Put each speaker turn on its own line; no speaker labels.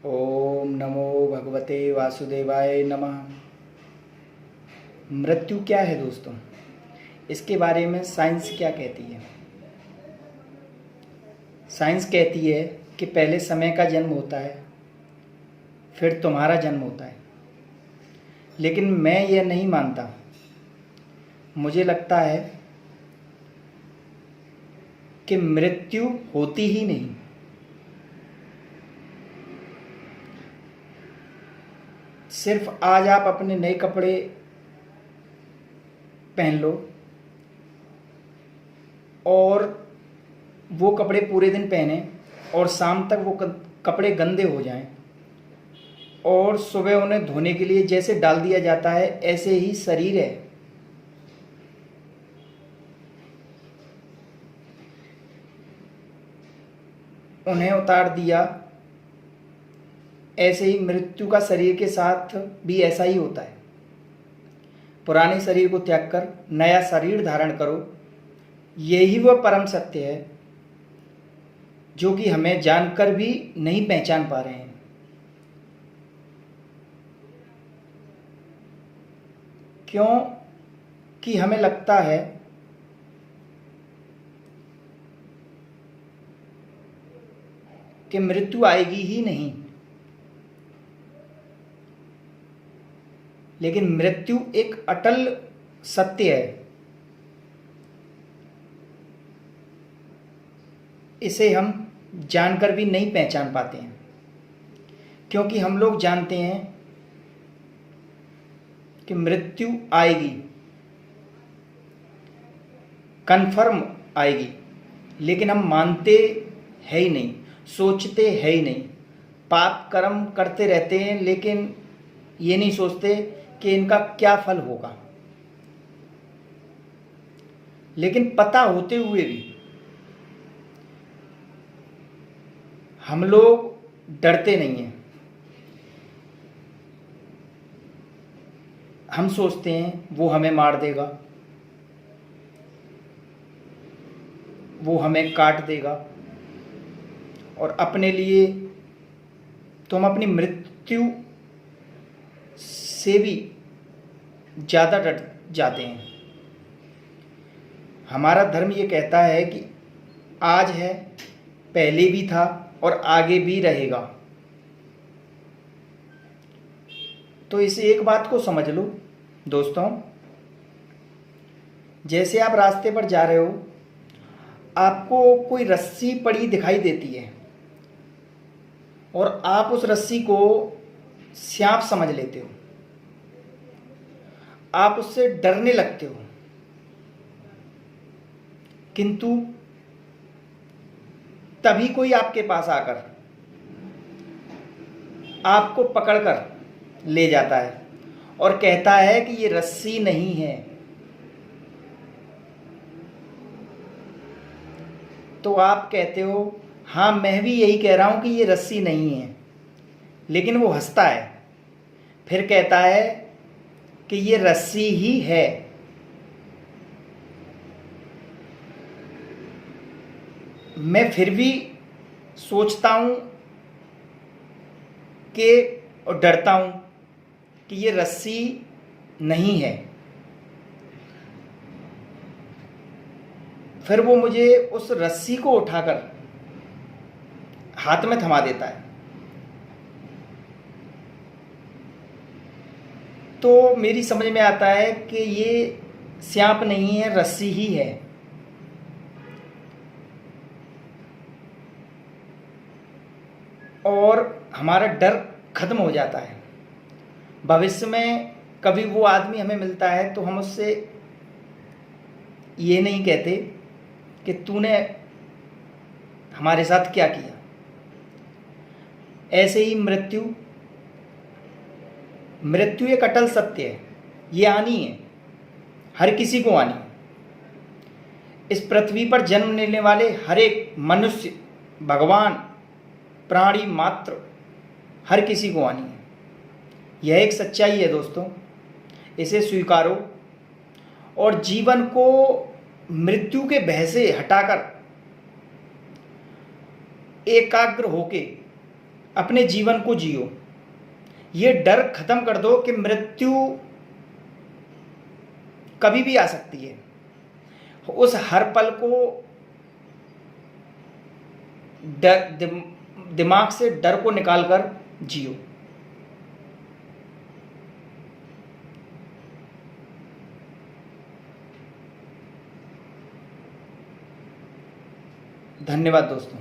ओम नमो भगवते वासुदेवाय नमः। मृत्यु क्या है दोस्तों? इसके बारे में साइंस क्या कहती है? साइंस कहती है कि पहले समय का जन्म होता है, फिर तुम्हारा जन्म होता है। लेकिन मैं यह नहीं मानता। मुझे लगता है कि मृत्यु होती ही नहीं। सिर्फ आज आप अपने नए कपड़े पहन लो और वो कपड़े पूरे दिन पहने और शाम तक वो कपड़े गंदे हो जाएं और सुबह उन्हें धोने के लिए जैसे डाल दिया जाता है, ऐसे ही शरीर है। उन्हें उतार दिया, ऐसे ही मृत्यु का शरीर के साथ भी ऐसा ही होता है। पुराने शरीर को त्याग कर नया शरीर धारण करो, यही वह परम सत्य है जो कि हमें जानकर भी नहीं पहचान पा रहे हैं। क्यों कि हमें लगता है कि मृत्यु आएगी ही नहीं। लेकिन मृत्यु एक अटल सत्य है। इसे हम जानकर भी नहीं पहचान पाते हैं, क्योंकि हम लोग जानते हैं कि मृत्यु आएगी, कन्फर्म आएगी, लेकिन हम मानते हैं ही नहीं, सोचते हैं ही नहीं। पाप कर्म करते रहते हैं, लेकिन ये नहीं सोचते कि इनका क्या फल होगा। लेकिन पता होते हुए भी हम लोग डरते नहीं हैं। हम सोचते हैं वो हमें मार देगा, वो हमें काट देगा, और अपने लिए तो हम अपनी मृत्यु से भी ज़्यादा डर जाते हैं। हमारा धर्म ये कहता है कि आज है, पहले भी था और आगे भी रहेगा। तो इस एक बात को समझ लो दोस्तों, जैसे आप रास्ते पर जा रहे हो, आपको कोई रस्सी पड़ी दिखाई देती है और आप उस रस्सी को सांप समझ लेते हो, आप उससे डरने लगते हो। किंतु तभी कोई आपके पास आकर आपको पकड़कर ले जाता है और कहता है कि ये रस्सी नहीं है। तो आप कहते हो हाँ, मैं भी यही कह रहा हूं कि ये रस्सी नहीं है। लेकिन वो हंसता है, फिर कहता है कि ये रस्सी ही है। मैं फिर भी सोचता हूं कि और डरता हूं कि ये रस्सी नहीं है। फिर वो मुझे उस रस्सी को उठाकर हाथ में थमा देता है। तो मेरी समझ में आता है कि ये सांप नहीं है, रस्सी ही है। और हमारा डर खत्म हो जाता है। भविष्य में कभी वो आदमी हमें मिलता है तो हम उससे ये नहीं कहते कि तूने हमारे साथ क्या किया। ऐसे ही मृत्यु एक अटल सत्य है। ये आनी है, हर किसी को आनी है। इस पृथ्वी पर जन्म लेने वाले हर एक मनुष्य, भगवान, प्राणी मात्र, हर किसी को आनी है। यह एक सच्चाई है दोस्तों, इसे स्वीकारो और जीवन को मृत्यु के भय से हटाकर एकाग्र होके अपने जीवन को जियो। ये डर खत्म कर दो कि मृत्यु कभी भी आ सकती है। उस हर पल को दिमाग से डर को निकालकर जियो। धन्यवाद दोस्तों।